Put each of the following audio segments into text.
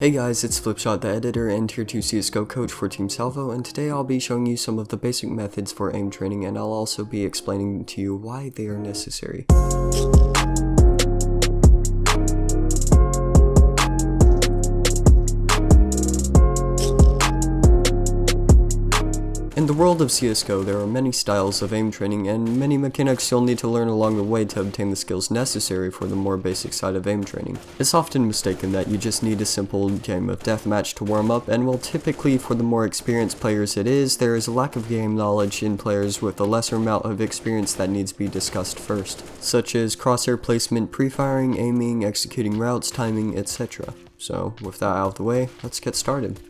Hey guys, it's FlipShot the editor and Tier 2 CSGO coach for Team Salvo, and today I'll be showing you some of the basic methods for aim training, and I'll also be explaining to you why they are necessary. In the world of CSGO, there are many styles of aim training and many mechanics you'll need to learn along the way to obtain the skills necessary for the more basic side of aim training. It's often mistaken that you just need a simple game of deathmatch to warm up, and while typically for the more experienced players it is, there is a lack of game knowledge in players with a lesser amount of experience that needs to be discussed first, such as crosshair placement, pre-firing, aiming, executing routes, timing, etc. So with that out of the way, let's get started.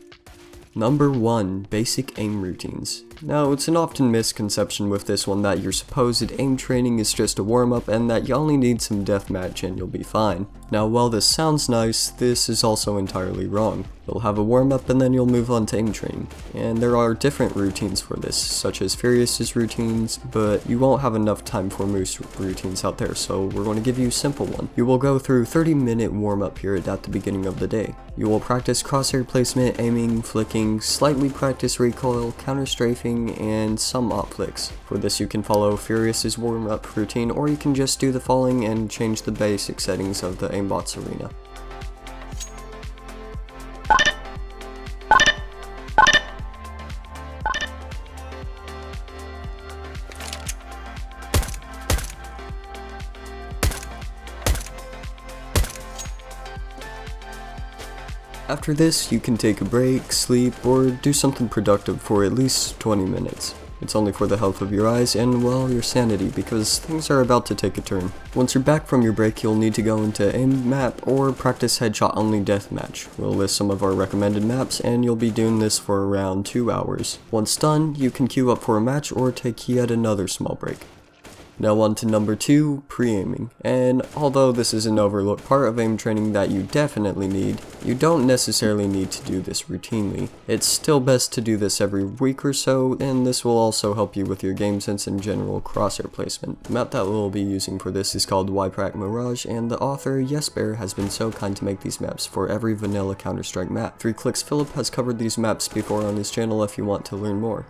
Number 1. Basic aim routines. Now, it's an often misconception with this one that your supposed aim training is just a warm-up and that you only need some deathmatch and you'll be fine. Now, while this sounds nice, this is also entirely wrong. You'll have a warm-up and then you'll move on to aim training. And there are different routines for this, such as Furious's routines, but you won't have enough time for most routines out there, so we're going to give you a simple one. You will go through a 30-minute warm-up period at the beginning of the day. You will practice crosshair placement, aiming, flicking, slightly practice recoil, counter-strafing, and some op flicks. For this you can follow Furious's warm-up routine, or you can just do the following and change the basic settings of the aimbot's arena. After this, you can take a break, sleep, or do something productive for at least 20 minutes. It's only for the health of your eyes and, well, your sanity, because things are about to take a turn. Once you're back from your break, you'll need to go into aim map or practice headshot only deathmatch. We'll list some of our recommended maps, and you'll be doing this for around 2 hours. Once done, you can queue up for a match or take yet another small break. Now on to number 2, pre-aiming. And although this is an overlooked part of aim training that you definitely need, you don't necessarily need to do this routinely. It's still best to do this every week or so, and this will also help you with your game sense and general crosshair placement. The map that we'll be using for this is called YPRAC Mirage, and the author YesBear has been so kind to make these maps for every vanilla Counter-Strike map. 3 Clicks Philip has covered these maps before on his channel if you want to learn more.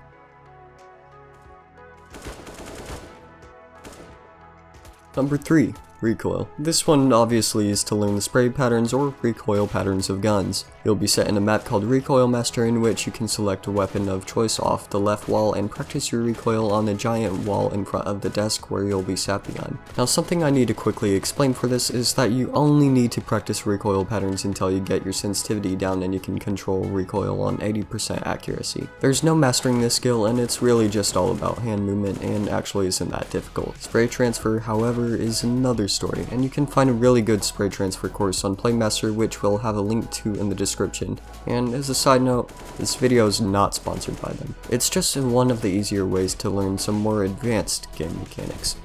Number 3. Recoil. This one obviously is to learn the spray patterns or recoil patterns of guns. You'll be set in a map called Recoil Master, in which you can select a weapon of choice off the left wall and practice your recoil on the giant wall in front of the desk where you'll be sapping on. Now, something I need to quickly explain for this is that you only need to practice recoil patterns until you get your sensitivity down and you can control recoil on 80% accuracy. There's no mastering this skill, and it's really just all about hand movement and actually isn't that difficult. Spray transfer, however, is another story, and you can find a really good spray transfer course on Playmaster, which we'll have a link to in the description. And as a side note, this video is not sponsored by them. It's just one of the easier ways to learn some more advanced game mechanics.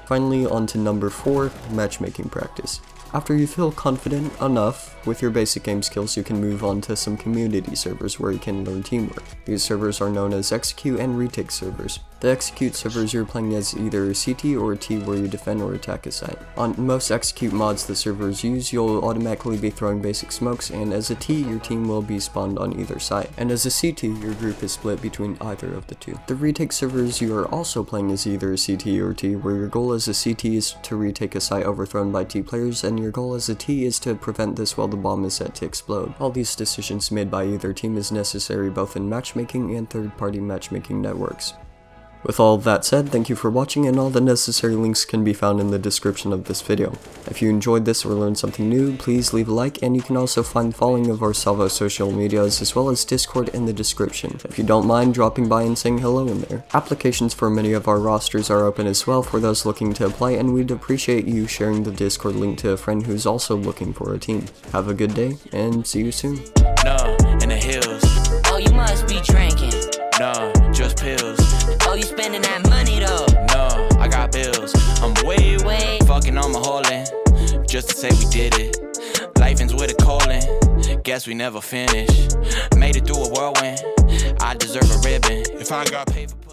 Finally, on to number 4, matchmaking practice. After you feel confident enough with your basic game skills, you can move on to some community servers where you can learn teamwork. These servers are known as execute and retake servers. The execute servers, you're playing as either a CT or a T where you defend or attack a site. On most execute mods the servers use, you'll automatically be throwing basic smokes, and as a T, your team will be spawned on either side. And as a CT, your group is split between either of the two. The retake servers, you are also playing as either a CT or T, where your goal as a CT is to retake a site overthrown by T players, and your goal as a T is to prevent this while the bomb is set to explode. All these decisions made by either team is necessary both in matchmaking and third-party matchmaking networks. With all of that said, thank you for watching, and all the necessary links can be found in the description of this video. If you enjoyed this or learned something new, please leave a like, and you can also find the following of our Salvo social medias as well as Discord in the description, if you don't mind dropping by and saying hello in there. Applications for many of our rosters are open as well for those looking to apply, and we'd appreciate you sharing the Discord link to a friend who's also looking for a team. Have a good day, and see you soon. No, in the hills. Oh, you must be drinking. No, just pills. Oh, you spending that money though. No, I got bills. I'm way fucking on my hauling, just to say we did it. Life ends with a colon. Guess we never finish. Made it through a whirlwind. I deserve a ribbon. If I ain't got paid for